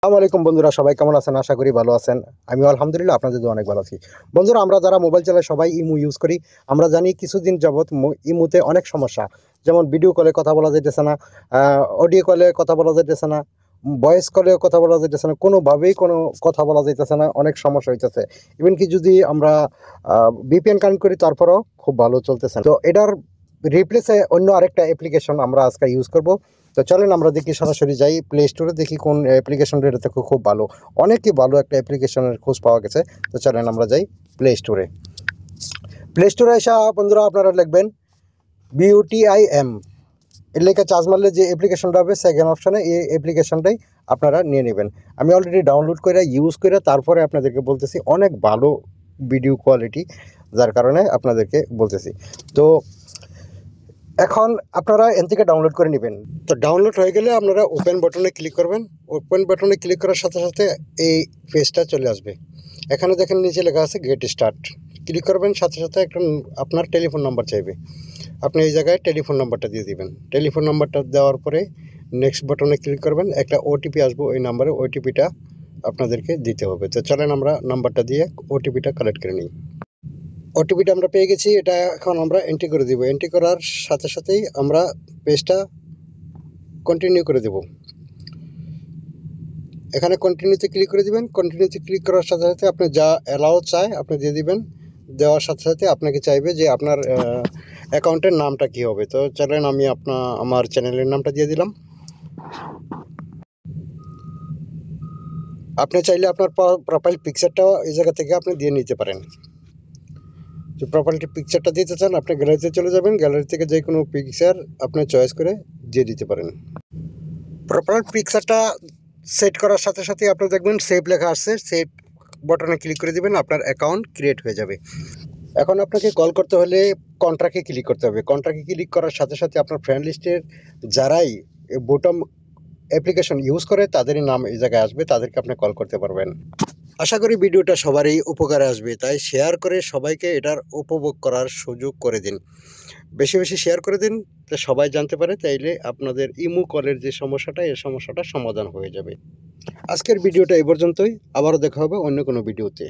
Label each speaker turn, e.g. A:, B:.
A: আসসালামু আলাইকুম বন্ধুরা, সবাই কেমন আছেন? আশা করি ভালো আছেন। আমি আলহামদুলিল্লাহ আপনাদের দোয়ায় অনেক ভালো আছি। বন্ধুরা, আমরা যারা মোবাইল চালাই সবাই ইমো ইউজ করি। আমরা জানি কিছুদিন যাবৎ ইমোতে অনেক সমস্যা। যেমন ভিডিও কলে কথা বলা যাইতেছে না, অডিও কলে কথা বলা যাইতেছে না, ভয়েস কলেও কথা বলা যাইতেছে না, কোনোভাবেই কোনো কথা বলা যাইতেছে না, অনেক সমস্যা হইতেছে। ইভেন কি যদি আমরা ভিপিএন কানেক্ট করি তারপরেও খুব ভালো চলতেছে না। তো এটার রিপ্লেসে অন্য আরেকটা অ্যাপ্লিকেশন আমরা আজকে ইউজ করব। তো চলেন আমরা দেখি, সরাসরি যাই প্লে স্টোরে, দেখি কোন অ্যাপ্লিকেশনটা এটা থেকে খুব ভালো, অনেকই ভালো একটা অ্যাপ্লিকেশনের খোঁজ পাওয়া গেছে। তো চলেন আমরা যাই প্লে স্টোরে। প্লে স্টোরে এসে বন্ধুরা আপনারা লিখবেন BUTIM, এর লেখা চার্জ মারলে যে অ্যাপ্লিকেশনটা হবে সেকেন্ড অপশানে, এই অ্যাপ্লিকেশনটাই আপনারা নিয়ে নেবেন। আমি অলরেডি ডাউনলোড করে ইউজ করে তারপরে আপনাদেরকে বলতেছি, অনেক ভালো ভিডিও কোয়ালিটি, যার কারণে আপনাদেরকে বলতেছি। তো এখন আপনারা এন থেকে ডাউনলোড করে নেবেন। তো ডাউনলোড হয়ে গেলে আপনারা ওপেন বাটনে ক্লিক করবেন। ওপেন বাটনে ক্লিক করার সাথে সাথে এই পেজটা চলে আসবে। এখানে দেখেন নিচে লেখা আছে গেট স্টার্ট, ক্লিক করবেন, সাথে সাথে একটা আপনার টেলিফোন নাম্বার চাইবে। আপনি এই জায়গায় টেলিফোন নাম্বারটা দিয়ে দিবেন। টেলিফোন নাম্বারটা দেওয়ার পরে নেক্সট বাটনে ক্লিক করবেন। একটা ওটিপি আসবে, ওই নাম্বারে ওটিপিটা আপনাদেরকে দিতে হবে। তো চলেন আমরা নাম্বারটা দিয়ে ওটিপিটা কালেক্ট করে নিই। ওটিপিটা আমরা পেয়ে গেছি, এটা এখন আমরা এন্ট্রি করে দিব। এন্ট্রি করার সাথে সাথেই আমরা পেজটা কন্টিনিউ করে দেব। এখানে কন্টিনিউতে ক্লিক করে দিবেন। কন্টিনিউতে ক্লিক করার সাথে সাথে আপনি যা অ্যালাউ চায় আপনি দিয়ে দিবেন। দেওয়ার সাথে সাথে আপনাকে চাইবে যে আপনার অ্যাকাউন্টের নামটা কী হবে। তো চলেন আমি আমার চ্যানেলের নামটা দিয়ে দিলাম। আপনি চাইলে আপনার প্রোফাইল পিকচারটাও এই জায়গা থেকে আপনি দিয়ে নিতে পারেন। যে প্রোফাইলটি পিকচারটা দিতে চান, আপনি গ্যালারিতে চলে যাবেন, গ্যালারি থেকে যে কোনো পিকচার আপনি চয়েস করে দিয়ে দিতে পারেন। প্রোফাইল পিকচারটা সেট করার সাথে সাথে আপনি দেখবেন সেভ লেখা আসছে, সেভ বাটনে ক্লিক করে দিবেন, আপনার অ্যাকাউন্ট ক্রিয়েট হয়ে যাবে। এখন আপনাকে কল করতে হলে কন্ট্রাক্টে ক্লিক করতে হবে। কন্ট্রাক্টে ক্লিক করার সাথে সাথে আপনার ফ্রেন্ড লিস্টের যারাই বোটাম অ্যাপ্লিকেশন ইউজ করে তাদেরই নাম এই জায়গায় আসবে, তাদেরকে আপনি কল করতে পারবেন। আশা করি ভিডিওটা সবারই উপকারে আসবে, তাই শেয়ার করে সবাইকে এটার উপভোগ করার সুযোগ করে দিন। বেশি বেশি শেয়ার করে দিন, তো সবাই জানতে পারে, তাইলে আপনাদের ইমো কলের যে সমস্যাটা, এই সমস্যাটা সমাধান হয়ে যাবে। আজকের ভিডিওটা এই পর্যন্তই, আবারও দেখা হবে অন্য কোনো ভিডিওতে।